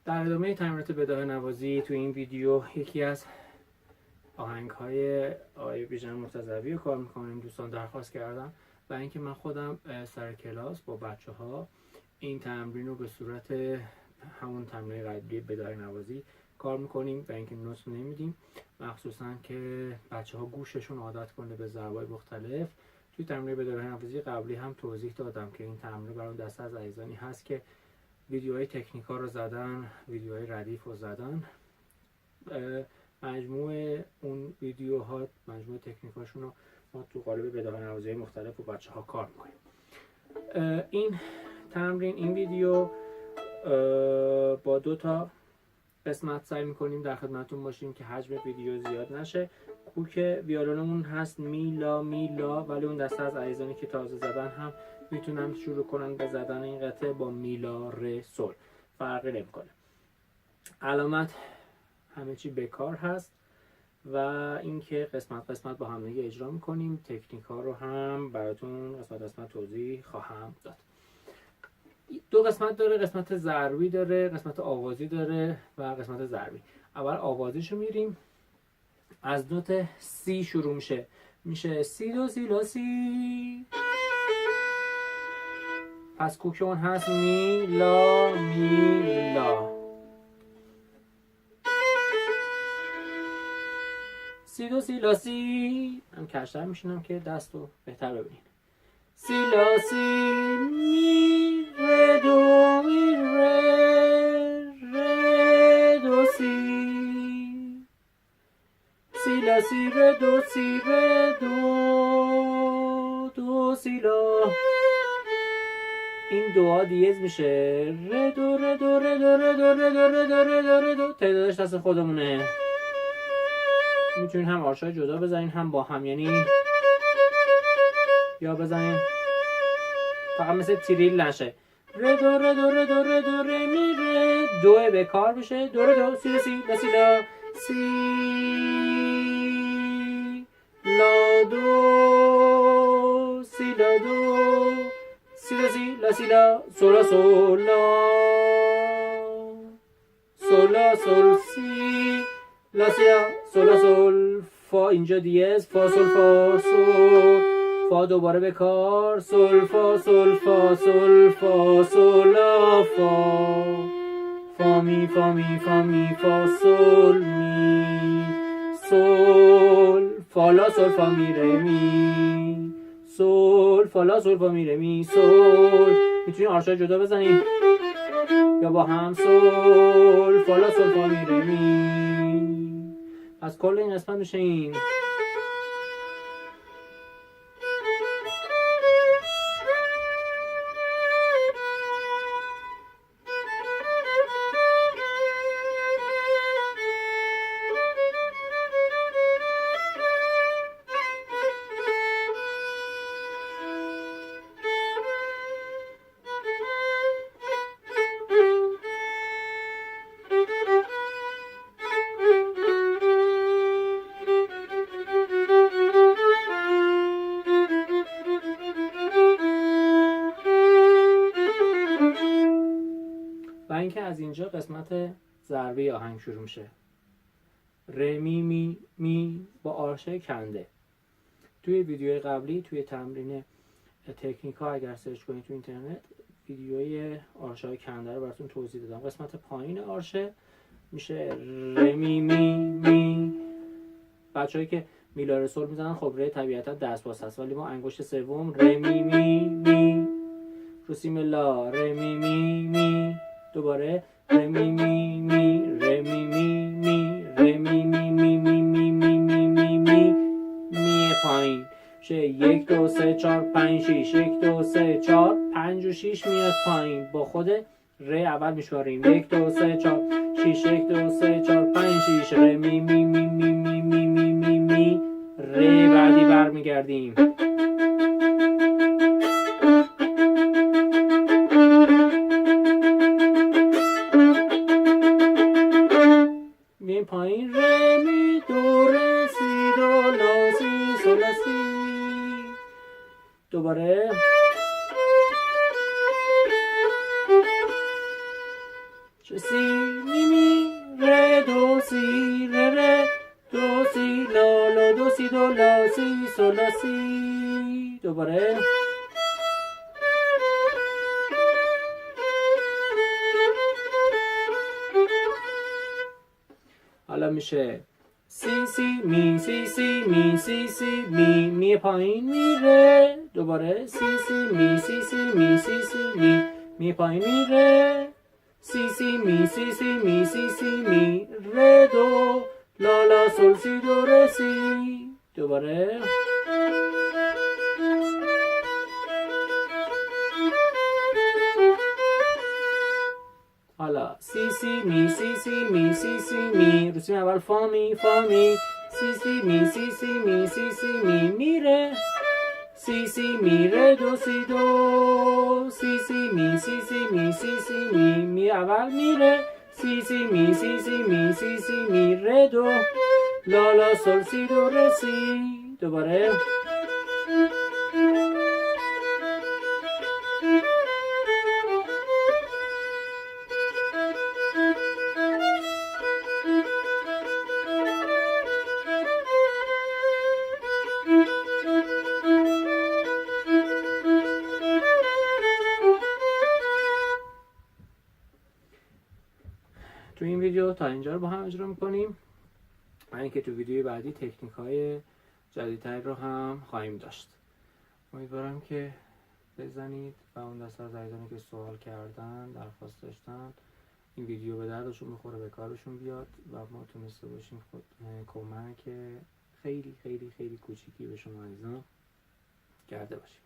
در ادامه تمرینات بداهه نوازی تو این ویدیو یکی از آهنگ‌های آقای بیژن مرتضوی رو کار می‌کنیم. دوستان درخواست کردم و اینکه من خودم سر کلاس با بچه‌ها این تمرین رو به صورت همون تمرین قبلی بداهه نوازی کار می‌کنیم و اینکه نوت نمیدیم، مخصوصاً که بچه‌ها گوششون عادت کنه به ضرب‌های مختلف. توی تمرین بداهه نوازی قبلی هم توضیح دادم که این تمرین برای دسته از عزیزانی هست که ویدیوهای تکنیکا رو زدن، ویدیوهای ردیف رو زدن. مجموع اون ویدیوها، مجموع تکنیکاشون رو ما تو قالب بداهه نوازی مختلف با بچه ها کار میکنیم. این تمرین، این ویدیو با 2 تا قسمت سعی میکنیم در خدمتتون باشیم که حجم ویدیو زیاد نشه. کوک ویولونمون هست میلا میلا، ولی اون دسته از عزیزانی که تازه زدن هم میتونن شروع کنن به زدن این قطعه با میلا ر سل، فرقی نمیکنه. علامت همه چی بکار هست و اینکه قسمت قسمت با هم دیگه اجرا میکنیم. تکنیک ها رو هم براتون قسمت قسمت توضیح خواهم داد. 2 قسمت داره، قسمت ضربی داره، قسمت آوازی داره و قسمت ضربی. اول آوازیشو میریم. از نوت سی شروع میشه سی دو سی لا سی. پس کوک اون هست می لا می لا. سی دو سی لا سی. من کشتر میشینم که دست رو بهتر ببینید. سی لا سی می ر دو می ر دو سی. سی لا سی ر دو سی ر دو سی لا. این دوها دیز میشه ر دو ر دو ر دو ر دو ر دو ر دو ر دو ر دو. تعدادش دست خودمونه. میتونین هم آرشای جدا بزنین هم با هم، یعنی یا بزنین فقط مثل تریل نشه. ر دو ر دو ر دو ر دو ر می ر دو به کار بشه. دو ر دو سی سی لا سی لا سی لا دو سی لا دو سی لا سی لا سی لا سولا سولا سولا سول سی لا سی لا سولا سول فا. اینجا دیز فا سول فا سول فا دوباره به کار. سول فا سول فا سول فا سولا فا فا می فا می فا می فا سول می سول فا لا سول فا می ره می سول فا لا سول فا می ره می سول. میتونی آرشای جدا بزنید یا با هم. سول فا لا سول فا می ره می. از کل این قسمت میشه این. و اینکه از اینجا قسمت ضربی آهنگ شروع میشه. ر می می می با آرشه کنده. توی ویدیوی قبلی توی تمرین تکنیکا اگر سرچ کنید تو اینترنت ویدیوی آرشه های کنده رو براتون توضیح دادم. قسمت پایین آرشه میشه ر می می می. بچه‌هایی که میلا ر سل میزنن خب ر طبیعتا دست باز هست، ولی ما انگشت سوم ر می می می رو سیم لا ر می می می. دوباره ر می می می ر می می می ر می می می می می می می می می می پایین شه 1 2 3 4 5 6 1 2 3 4 5 و 6 میاد پایین. با خود ر اول میشماریم 1 2 3 4 6 1 2 3 4 5 6 ر می می می می می می می می می ر. بعدی برمیگردیم. میایم پایین ر می دو ر سی دو لا سی سول لا سی. دوباره سی می می ره دو سی ره ره دو سی لا لا دو سی دو لا سی سول لا سی. دوباره حالا میشه سی سی می سی سی می سی سی می می پایین میره. دوباره سی سی می سی سی می سی سی می پایین میره. سی سی می سی سی می سی سی می ره دو لا لا سول سی دو ره سی. دوباره حالا سی سی می سی سی می سی سی می رو سیم اول فا می فا می سی سی می سی سی می سی سی می میره. سی سی می ره دو سی دو سی سی می سی سی می سی سی می اول میره. سی سی می سی سی می سی سی می ره دو لا لا سول سی دو ره سی. دوباره تو این ویدیو تا اینجا رو با هم اجرا میکنیم. من اینکه تو ویدیوی بعدی تکنیک های جدیدتر رو هم خواهیم داشت. امیدوارم که بزنید و اون دسته از عزیزانی که سوال کردن، درخواست داشتن، این ویدیو به دردشون بخوره، به کارشون بیاد و ما تونسته باشیم خود کمک خیلی خیلی خیلی کوچیکی به شما عزیزان کرده باشیم.